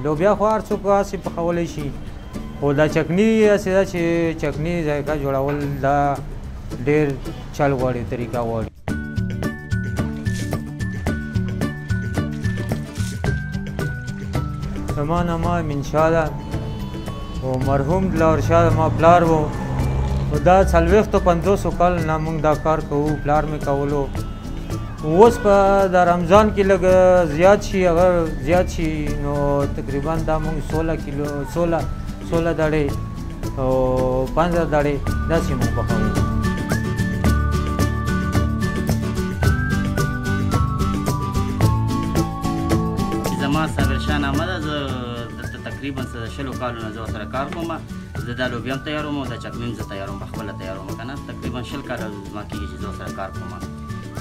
لوبیا خو هر څوک هسې پخولی شي خو دا چکني هسې ده چې چکني ذایقه جوړول دا ډېر چل غواړي طریقه غواړي زما نامه امین شاه ده او مرحوم دلاور شاه زما پلار و دا 40-50 کال نه موږ دا کار کوو پلار مې کولو اوس په د رمضان کې لږ زیات شي اگر زیات شي نو تقریبا دا موږ 16 دړې او 15 دړې داسې موږ پخوو زما صابر شاه نامه ده زه دلته تقریبا 20 کالو نه زه ورسره کار کوم زه دا لوبیا هم تیاروم او دا چکني هم زه تیاروم پخپله تیاروم که نه تقریبا 20 کاله زما کېږي چې زه ورسره کار کوم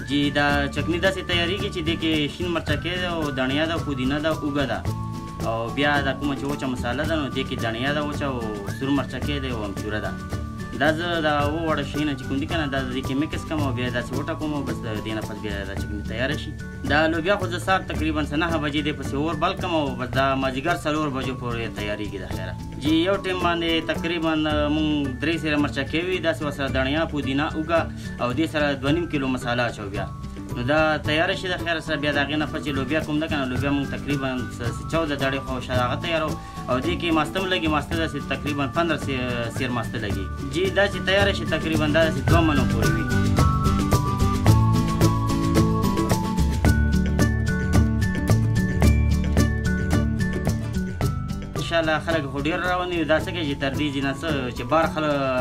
جی دا چکني داسې تیاریږي چې دې کې شین مرچکې ده او دڼیا ده پودینه ده اوږه ده او بیا دا کومه چې وچه مساله ده نو دې کې دڼیا ده وچه او سور مرچکې ده او امچوره ده دا زه دا وړه شیونه چې کوم دي که نه دا دې کې مکس کړم او بیا داسې وټکوم او بس د دې نه پس بیا دا چکني تیاره شي دا لوبیا خو زه سهار تقریبا 9 بجې دې پسې اور بل کړم او بس دا مازدیګر 4 بجو پورې تیارېږي د خیره جی یو ټیم باندې تقریبا مونږ 3 سیره مرچکې وي داسې ورسره دڼیا پودینه اوږه او دې سره 2.5 کیلو مساله اچو بیا نو دا تیاره شي د خیره سره بیا د هغې نه پس چې لوبیا کوم ده که نه لوبیا مونږ تقریبا 14 دړې خو شاید هغه تیارو او دې کې ماسته هم لګي ماسته داسې تقریبا 15 سیر ماسته لګي جی دا چې تیاره شي تقریبا دا داسې 2 منو پورې وي انشاءالله خلک خو ډېر روان دي دا څه کوي چې تر دې ځي نه څه چې بار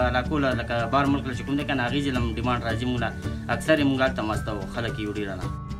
علاقو له لکه بار ملک له چې کوم دی که نه هغې ځي له ډیمانډ راځي مونږ له اکثر یې مونږ هلته ماسته وو خلک یې ډېره نه